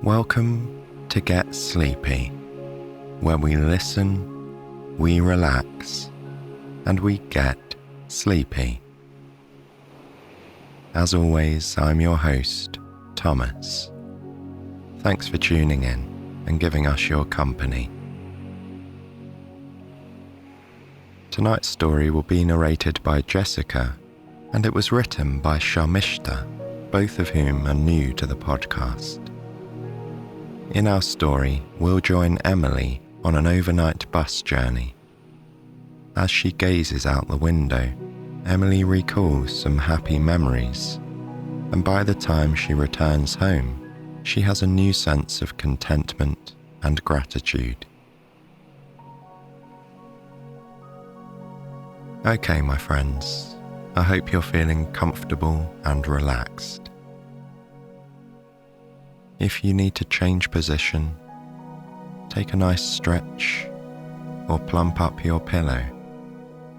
Welcome to Get Sleepy, where we listen, we relax, and we get sleepy. As always, I'm your host, Thomas. Thanks for tuning in and giving us your company. Tonight's story will be narrated by Jessika, and it was written by Sharmishtha, both of whom are new to the podcast. In our story, we'll join Emily on an overnight bus journey. As she gazes out the window, Emily recalls some happy memories, and by the time she returns home, she has a new sense of contentment and gratitude. Okay, my friends, I hope you're feeling comfortable and relaxed. If you need to change position, take a nice stretch, or plump up your pillow,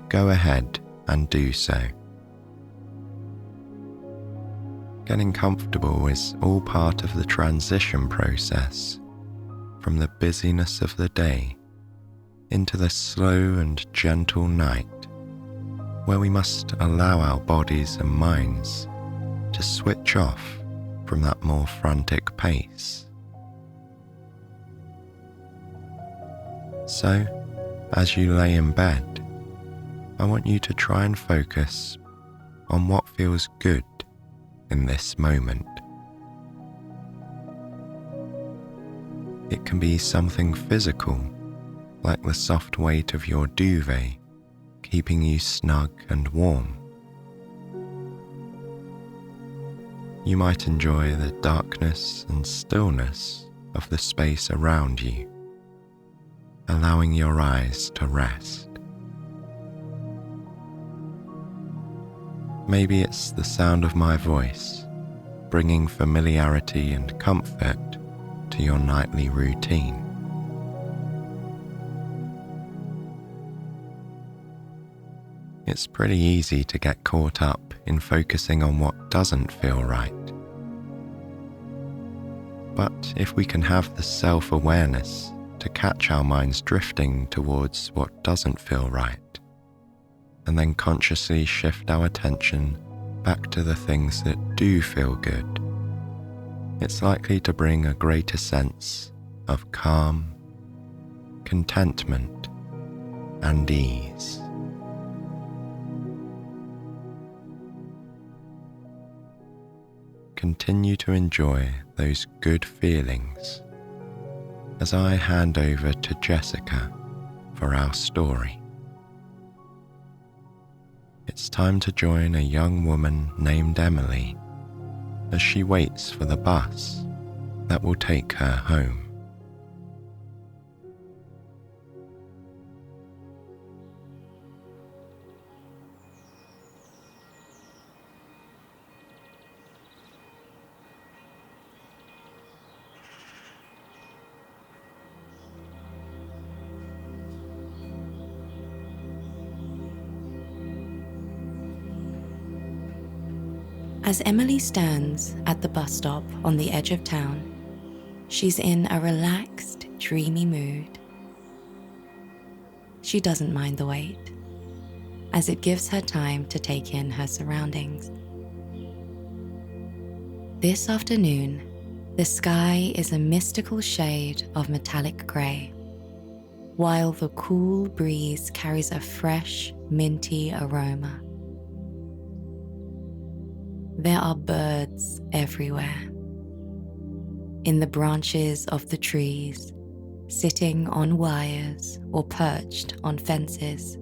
go ahead and do so. Getting comfortable is all part of the transition process from the busyness of the day into the slow and gentle night, where we must allow our bodies and minds to switch off from that more frantic pace. So, as you lay in bed, I want you to try and focus on what feels good in this moment. It can be something physical, like the soft weight of your duvet, keeping you snug and warm. You might enjoy the darkness and stillness of the space around you, allowing your eyes to rest. Maybe it's the sound of my voice, bringing familiarity and comfort to your nightly routine. It's pretty easy to get caught up in focusing on what doesn't feel right. But if we can have the self-awareness to catch our minds drifting towards what doesn't feel right, and then consciously shift our attention back to the things that do feel good, it's likely to bring a greater sense of calm, contentment, and ease. Continue to enjoy those good feelings as I hand over to Jessika for our story. It's time to join a young woman named Emily as she waits for the bus that will take her home. As Emily stands at the bus stop on the edge of town, she's in a relaxed, dreamy mood. She doesn't mind the wait, as it gives her time to take in her surroundings. This afternoon, the sky is a mystical shade of metallic grey, while the cool breeze carries a fresh, minty aroma. There are birds everywhere, in the branches of the trees, sitting on wires or perched on fences.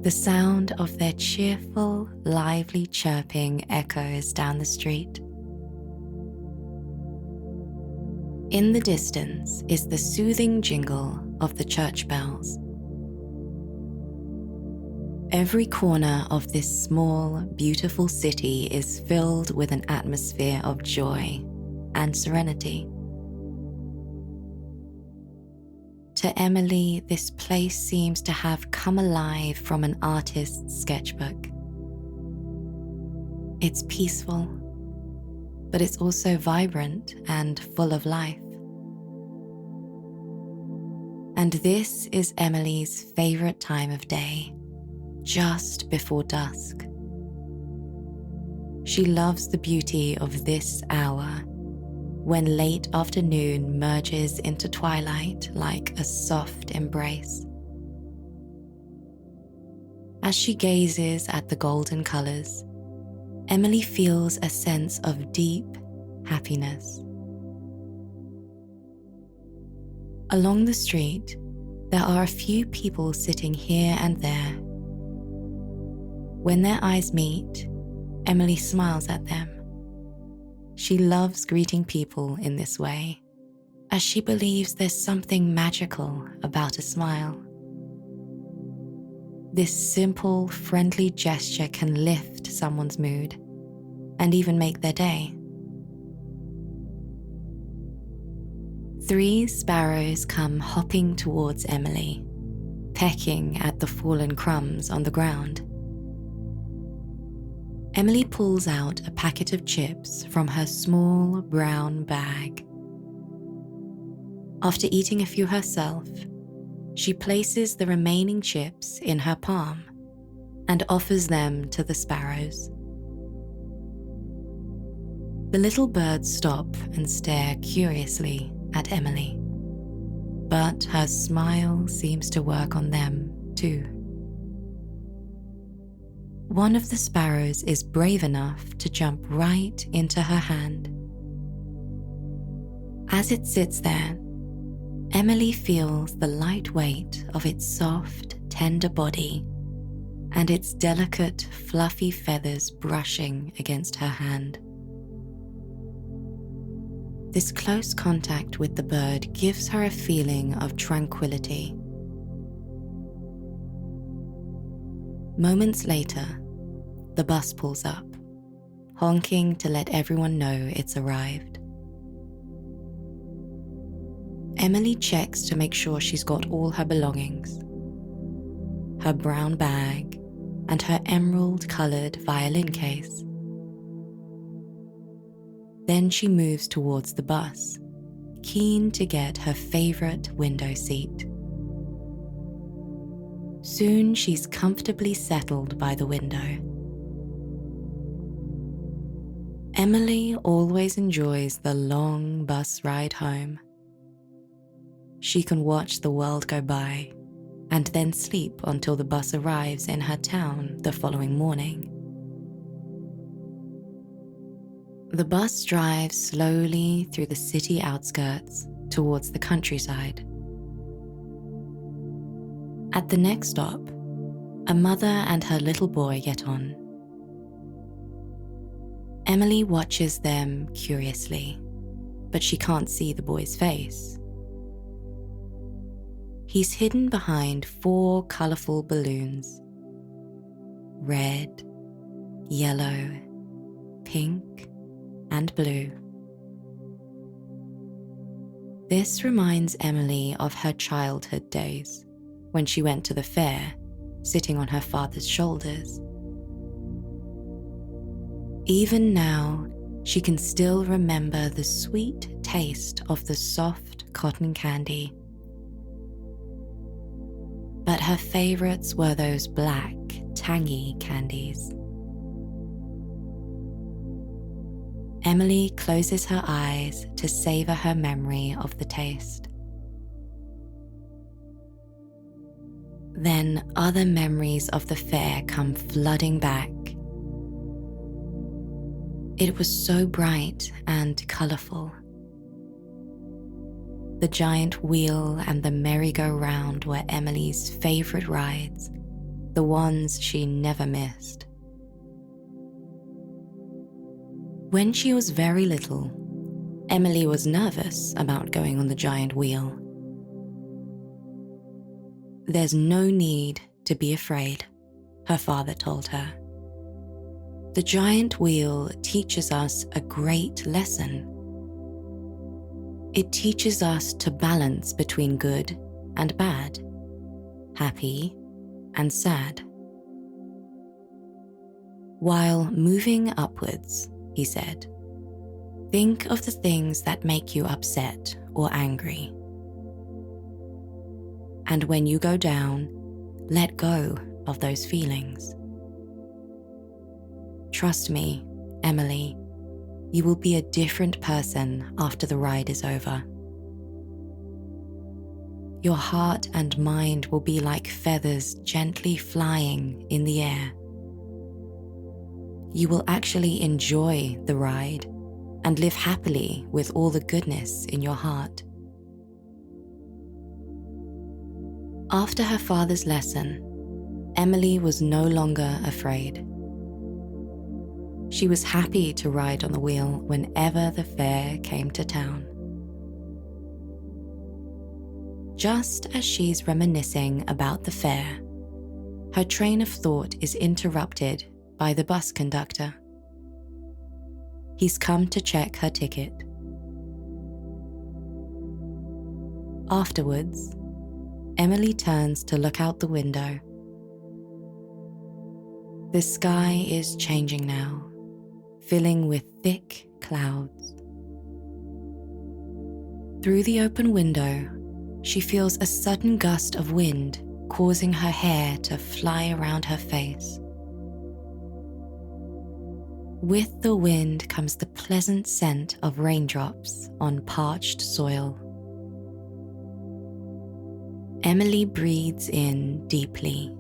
The sound of their cheerful, lively chirping echoes down the street. In the distance is the soothing jingle of the church bells. Every corner of this small, beautiful city is filled with an atmosphere of joy and serenity. To Emily, this place seems to have come alive from an artist's sketchbook. It's peaceful, but it's also vibrant and full of life. And this is Emily's favorite time of day, just before dusk. She loves the beauty of this hour, when late afternoon merges into twilight like a soft embrace. As she gazes at the golden colors, Emily feels a sense of deep happiness. Along the street, there are a few people sitting here and there. When their eyes meet, Emily smiles at them. She loves greeting people in this way, as she believes there's something magical about a smile. This simple, friendly gesture can lift someone's mood and even make their day. 3 sparrows come hopping towards Emily, pecking at the fallen crumbs on the ground. Emily pulls out a packet of chips from her small brown bag. After eating a few herself, she places the remaining chips in her palm and offers them to the sparrows. The little birds stop and stare curiously at Emily, but her smile seems to work on them too. One of the sparrows is brave enough to jump right into her hand. As it sits there, Emily feels the light weight of its soft, tender body and its delicate, fluffy feathers brushing against her hand. This close contact with the bird gives her a feeling of tranquility. Moments later, the bus pulls up, honking to let everyone know it's arrived. Emily checks to make sure she's got all her belongings, her brown bag, and her emerald-colored violin case. Then she moves towards the bus, keen to get her favorite window seat. Soon she's comfortably settled by the window. Emily always enjoys the long bus ride home. She can watch the world go by and then sleep until the bus arrives in her town the following morning. The bus drives slowly through the city outskirts towards the countryside. At the next stop, a mother and her little boy get on. Emily watches them curiously, but she can't see the boy's face. He's hidden behind 4 colourful balloons: red, yellow, pink, and blue. This reminds Emily of her childhood days, when she went to the fair, sitting on her father's shoulders. Even now, she can still remember the sweet taste of the soft cotton candy. But her favourites were those black, tangy candies. Emily closes her eyes to savour her memory of the taste. Then other memories of the fair come flooding back. It was so bright and colourful. The giant wheel and the merry-go-round were Emily's favourite rides, the ones she never missed. When she was very little, Emily was nervous about going on the giant wheel. "There's no need to be afraid," her father told her. "The giant wheel teaches us a great lesson. It teaches us to balance between good and bad, happy and sad. While moving upwards," he said, Think of the things that make you upset or angry. And when you go down, let go of those feelings. Trust me, Emily, you will be a different person after the ride is over. Your heart and mind will be like feathers gently flying in the air. You will actually enjoy the ride and live happily with all the goodness in your heart. After her father's lesson, Emily was no longer afraid. She was happy to ride on the wheel whenever the fair came to town. Just as she's reminiscing about the fair, her train of thought is interrupted by the bus conductor. He's come to check her ticket. Afterwards, Emily turns to look out the window. The sky is changing now, filling with thick clouds. Through the open window, she feels a sudden gust of wind causing her hair to fly around her face. With the wind comes the pleasant scent of raindrops on parched soil. Emily breathes in deeply,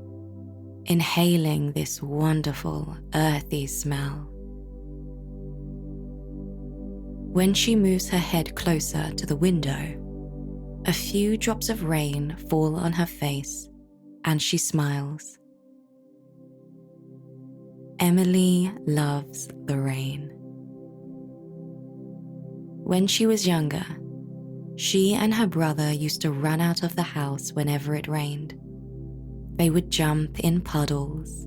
inhaling this wonderful, earthy smell. When she moves her head closer to the window, a few drops of rain fall on her face, and she smiles. Emily loves the rain. When she was younger, she and her brother used to run out of the house whenever it rained. They would jump in puddles,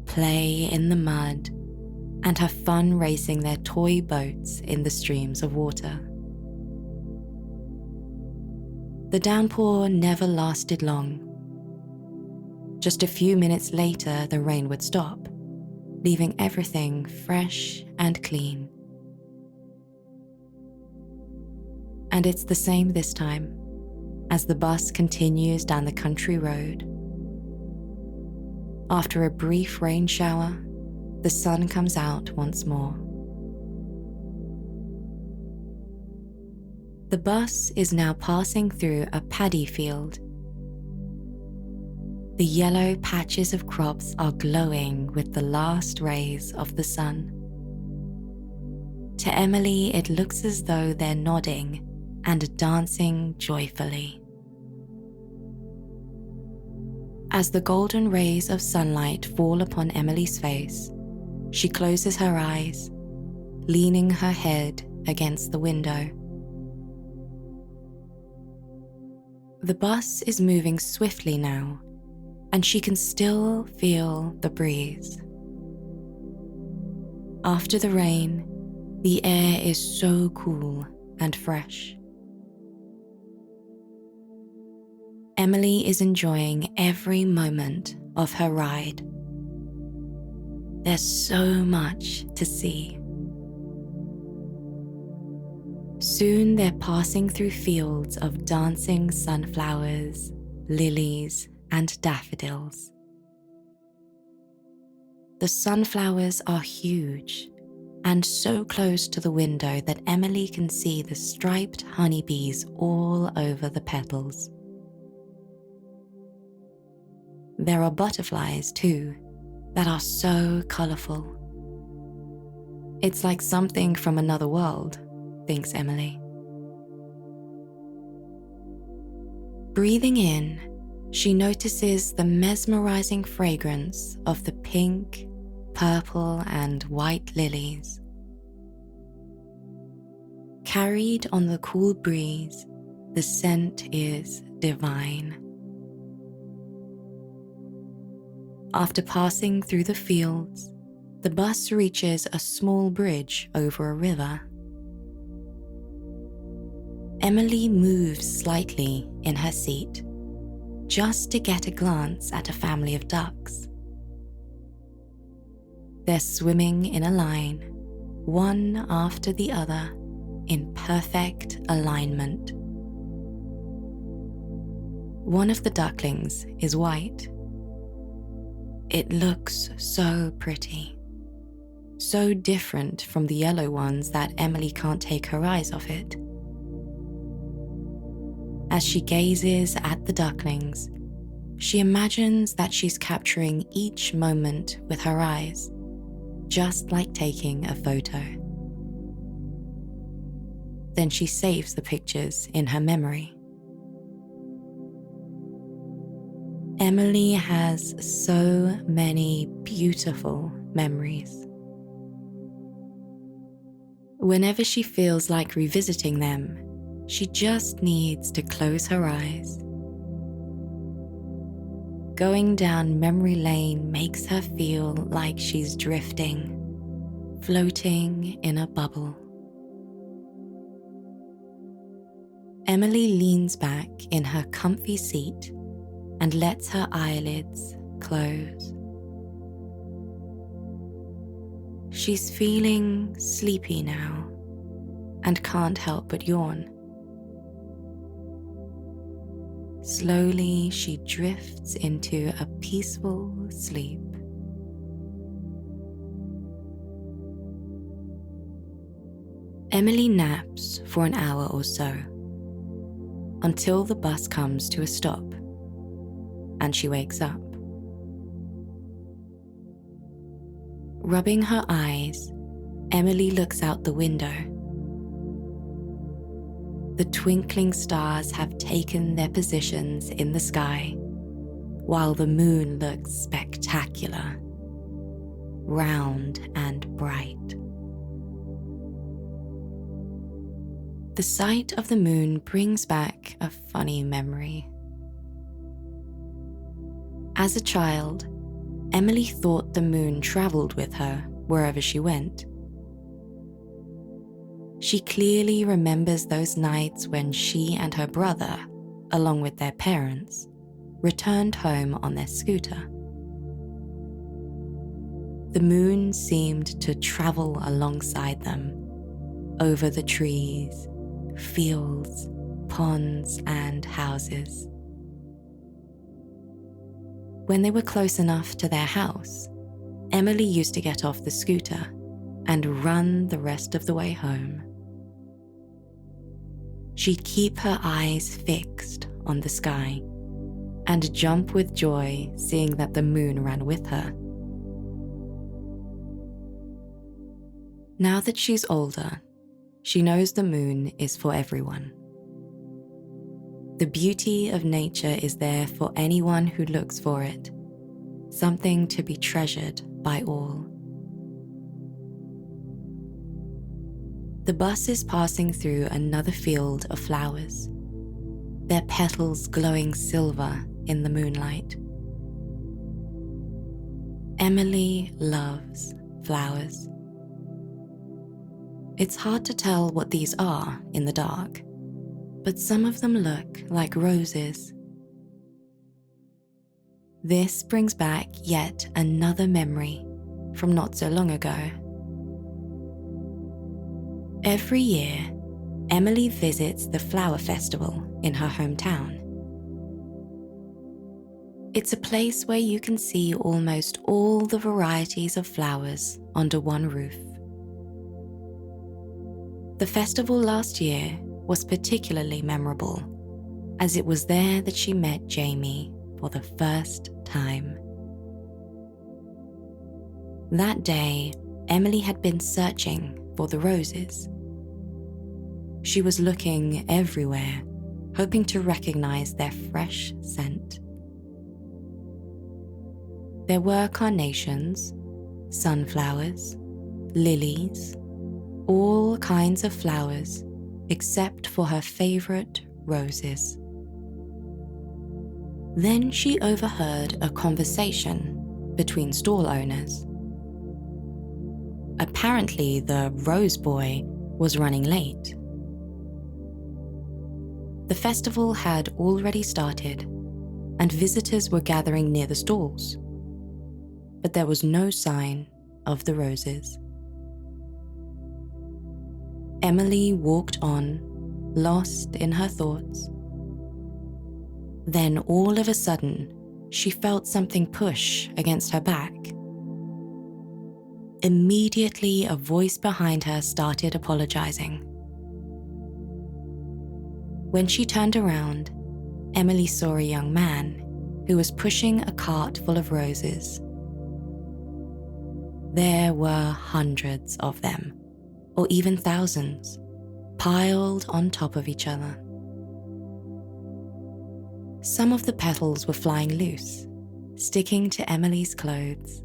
play in the mud, and have fun racing their toy boats in the streams of water. The downpour never lasted long. Just a few minutes later, the rain would stop, leaving everything fresh and clean. And it's the same this time, as the bus continues down the country road. After a brief rain shower, the sun comes out once more. The bus is now passing through a paddy field. The yellow patches of crops are glowing with the last rays of the sun. To Emily, it looks as though they're nodding and dancing joyfully. As the golden rays of sunlight fall upon Emily's face, she closes her eyes, leaning her head against the window. The bus is moving swiftly now, and she can still feel the breeze. After the rain, the air is so cool and fresh. Emily is enjoying every moment of her ride. There's so much to see. Soon they're passing through fields of dancing sunflowers, lilies, and daffodils. The sunflowers are huge and so close to the window that Emily can see the striped honeybees all over the petals. There are butterflies too, that are so colourful. It's like something from another world, thinks Emily. Breathing in, she notices the mesmerizing fragrance of the pink, purple, and white lilies. Carried on the cool breeze, the scent is divine. After passing through the fields, the bus reaches a small bridge over a river. Emily moves slightly in her seat, just to get a glance at a family of ducks. They're swimming in a line, one after the other, in perfect alignment. One of the ducklings is white. It looks so pretty, so different from the yellow ones that Emily can't take her eyes off it. As she gazes at the ducklings, she imagines that she's capturing each moment with her eyes, just like taking a photo. Then she saves the pictures in her memory. Emily has so many beautiful memories. Whenever she feels like revisiting them, she just needs to close her eyes. Going down memory lane makes her feel like she's drifting, floating in a bubble. Emily leans back in her comfy seat and lets her eyelids close. She's feeling sleepy now and can't help but yawn. Slowly, she drifts into a peaceful sleep. Emily naps for an hour or so, until the bus comes to a stop and she wakes up. Rubbing her eyes, Emily looks out the window. The twinkling stars have taken their positions in the sky, while the moon looks spectacular, round and bright. The sight of the moon brings back a funny memory. As a child, Emily thought the moon traveled with her wherever she went. She clearly remembers those nights when she and her brother, along with their parents, returned home on their scooter. The moon seemed to travel alongside them, over the trees, fields, ponds, and houses. When they were close enough to their house, Emily used to get off the scooter and run the rest of the way home. She'd keep her eyes fixed on the sky and jump with joy seeing that the moon ran with her. Now that she's older, she knows the moon is for everyone. The beauty of nature is there for anyone who looks for it, something to be treasured by all. The bus is passing through another field of flowers, their petals glowing silver in the moonlight. Emily loves flowers. It's hard to tell what these are in the dark, but some of them look like roses. This brings back yet another memory from not so long ago. Every year, Emily visits the flower festival in her hometown. It's a place where you can see almost all the varieties of flowers under one roof. The festival last year was particularly memorable, as it was there that she met Jamie for the first time. That day, Emily had been searching for the roses. She was looking everywhere, hoping to recognize their fresh scent. There were carnations, sunflowers, lilies, all kinds of flowers except for her favorite roses. Then she overheard a conversation between stall owners. Apparently, the rose boy was running late. The festival had already started, and visitors were gathering near the stalls, but there was no sign of the roses. Emily walked on, lost in her thoughts. Then all of a sudden, she felt something push against her back. Immediately, a voice behind her started apologizing. When she turned around, Emily saw a young man who was pushing a cart full of roses. There were hundreds of them, or even thousands, piled on top of each other. Some of the petals were flying loose, sticking to Emily's clothes.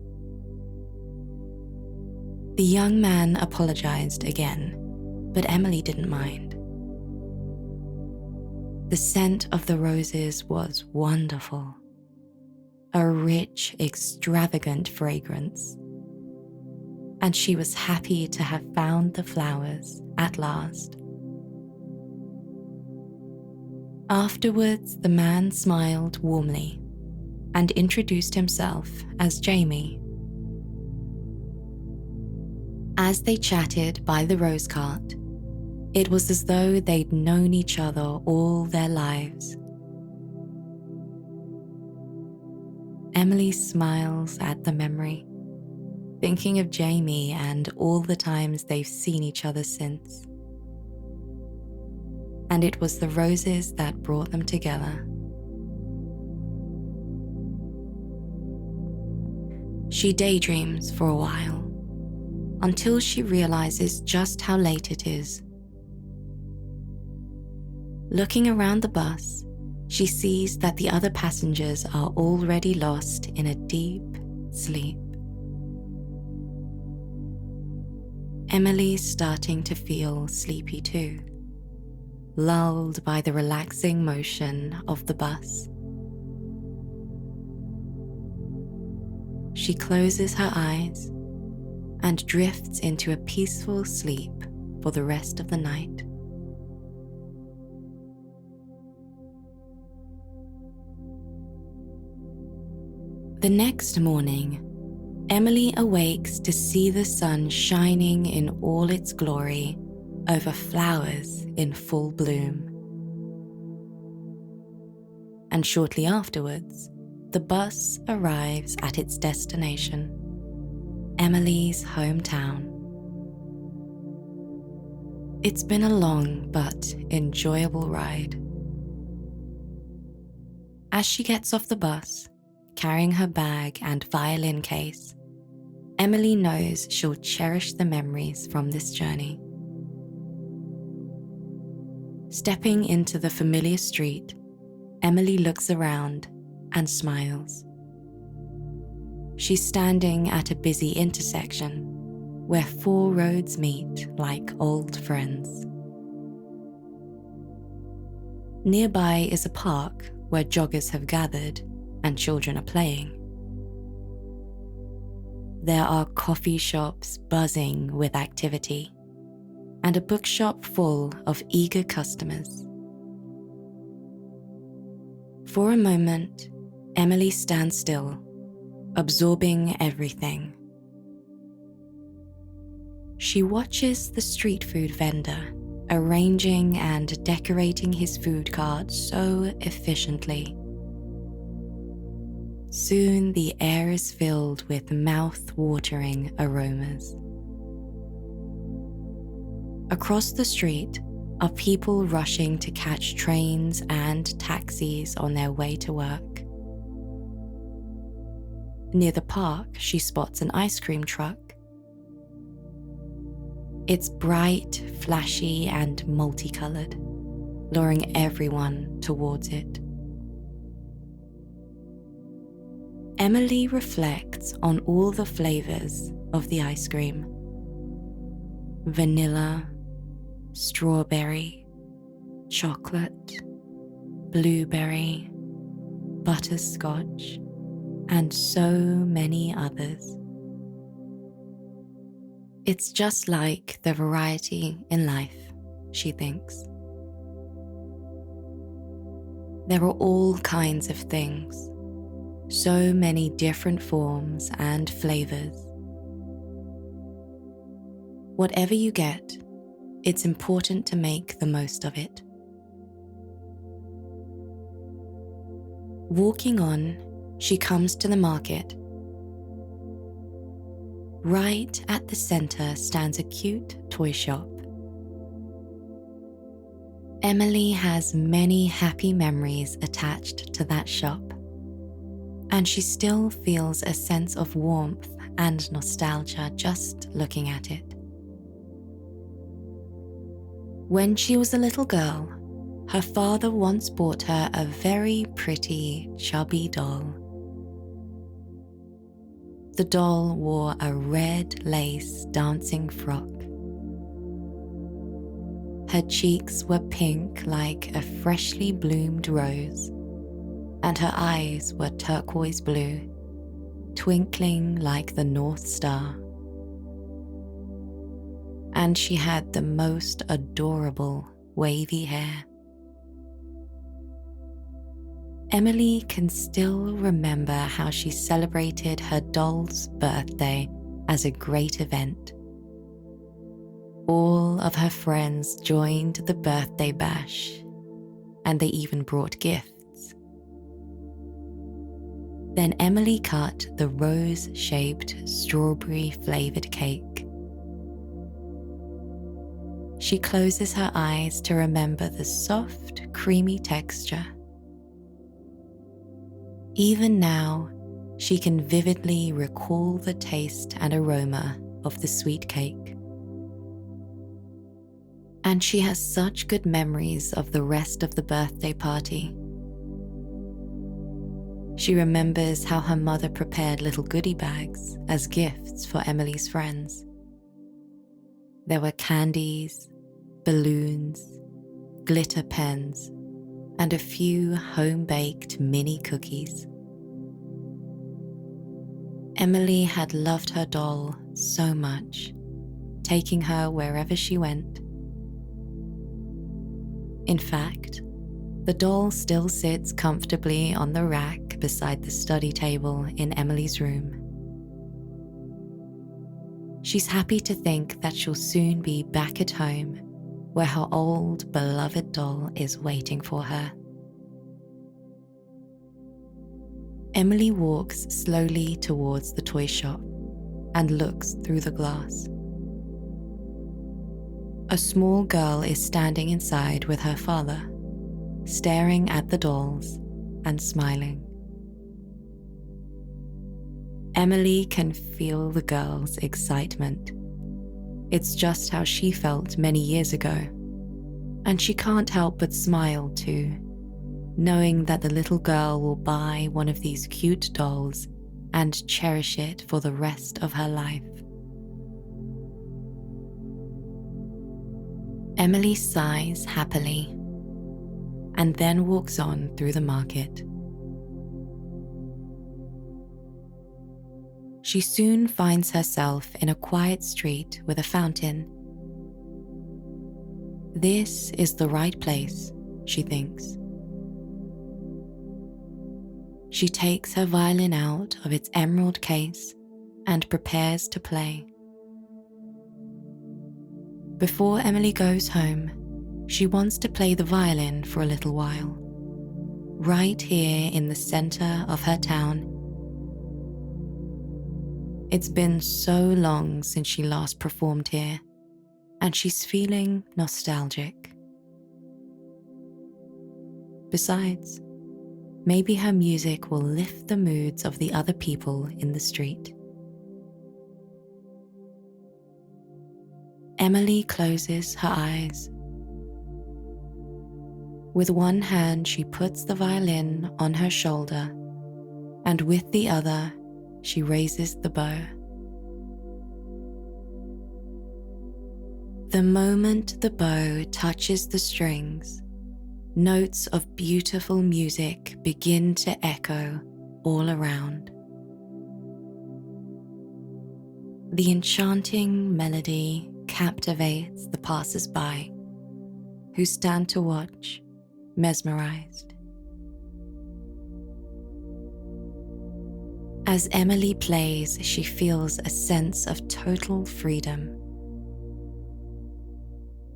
The young man apologized again, but Emily didn't mind. The scent of the roses was wonderful, a rich, extravagant fragrance, and she was happy to have found the flowers at last. Afterwards, the man smiled warmly and introduced himself as Jamie. As they chatted by the rose cart, it was as though they'd known each other all their lives. Emily smiles at the memory, thinking of Jamie and all the times they've seen each other since. And it was the roses that brought them together. She daydreams for a while, until she realizes just how late it is. Looking around the bus, she sees that the other passengers are already lost in a deep sleep. Emily's starting to feel sleepy too, lulled by the relaxing motion of the bus. She closes her eyes and drifts into a peaceful sleep for the rest of the night. The next morning, Emily awakes to see the sun shining in all its glory over flowers in full bloom. And shortly afterwards, the bus arrives at its destination, Emily's hometown. It's been a long but enjoyable ride. As she gets off the bus, carrying her bag and violin case, Emily knows she'll cherish the memories from this journey. Stepping into the familiar street, Emily looks around and smiles. She's standing at a busy intersection where four roads meet like old friends. Nearby is a park where joggers have gathered and children are playing. There are coffee shops buzzing with activity and a bookshop full of eager customers. For a moment, Emily stands still, absorbing everything. She watches the street food vendor arranging and decorating his food cart so efficiently. Soon the air is filled with mouth-watering aromas. Across the street are people rushing to catch trains and taxis on their way to work. Near the park, she spots an ice cream truck. It's bright, flashy, and multicolored, luring everyone towards it. Emily reflects on all the flavors of the ice cream: vanilla, strawberry, chocolate, blueberry, butterscotch, and so many others. It's just like the variety in life, she thinks. There are all kinds of things, so many different forms and flavors. Whatever you get, it's important to make the most of it. Walking on, she comes to the market. Right at the center stands a cute toy shop. Emily has many happy memories attached to that shop, and she still feels a sense of warmth and nostalgia just looking at it. When she was a little girl, her father once bought her a very pretty, chubby doll. The doll wore a red lace dancing frock. Her cheeks were pink like a freshly bloomed rose, and her eyes were turquoise blue, twinkling like the North Star. And she had the most adorable wavy hair. Emily can still remember how she celebrated her doll's birthday as a great event. All of her friends joined the birthday bash, and they even brought gifts. Then Emily cut the rose-shaped strawberry-flavored cake. She closes her eyes to remember the soft, creamy texture. Even now, she can vividly recall the taste and aroma of the sweet cake. And she has such good memories of the rest of the birthday party. She remembers how her mother prepared little goodie bags as gifts for Emily's friends. There were candies, balloons, glitter pens, and a few home-baked mini cookies. Emily had loved her doll so much, taking her wherever she went. In fact, the doll still sits comfortably on the rack beside the study table in Emily's room. She's happy to think that she'll soon be back at home, where her old, beloved doll is waiting for her. Emily walks slowly towards the toy shop and looks through the glass. A small girl is standing inside with her father, staring at the dolls and smiling. Emily can feel the girl's excitement. It's just how she felt many years ago, and she can't help but smile too, knowing that the little girl will buy one of these cute dolls and cherish it for the rest of her life. Emily sighs happily and then walks on through the market. She soon finds herself in a quiet street with a fountain. This is the right place, she thinks. She takes her violin out of its emerald case and prepares to play. Before Emily goes home, she wants to play the violin for a little while, right here in the center of her town. It's been so long since she last performed here, and she's feeling nostalgic. Besides, maybe her music will lift the moods of the other people in the street. Emily closes her eyes. With one hand, she puts the violin on her shoulder, and with the other, she raises the bow. The moment the bow touches the strings, notes of beautiful music begin to echo all around. The enchanting melody captivates the passers-by, who stand to watch, mesmerized. As Emily plays, she feels a sense of total freedom.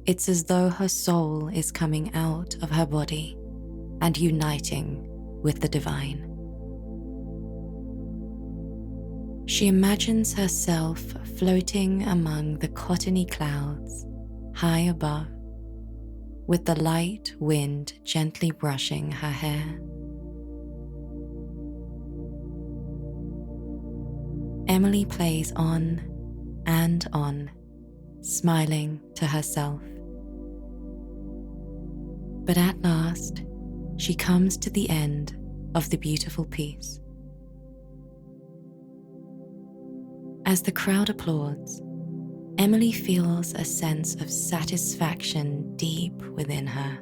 It's as though her soul is coming out of her body and uniting with the divine. She imagines herself floating among the cottony clouds high above, with the light wind gently brushing her hair. Emily plays on and on, smiling to herself. But at last, she comes to the end of the beautiful piece. As the crowd applauds, Emily feels a sense of satisfaction deep within her.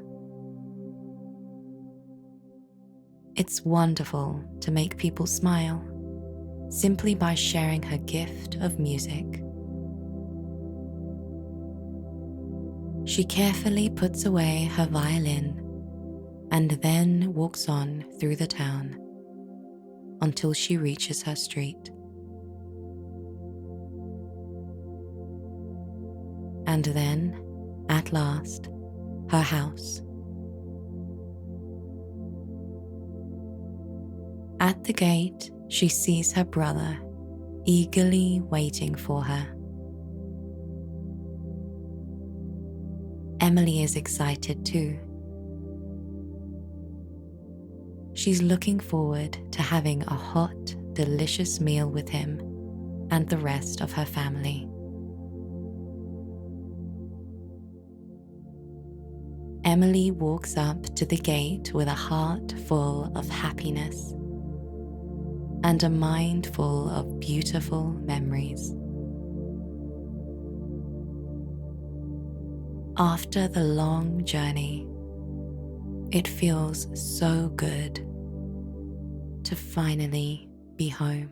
It's wonderful to make people smile simply by sharing her gift of music. She carefully puts away her violin and then walks on through the town until she reaches her street. And then, at last, her house. At the gate, she sees her brother eagerly waiting for her. Emily is excited too. She's looking forward to having a hot, delicious meal with him and the rest of her family. Emily walks up to the gate with a heart full of happiness and a mind full of beautiful memories. After the long journey, it feels so good to finally be home.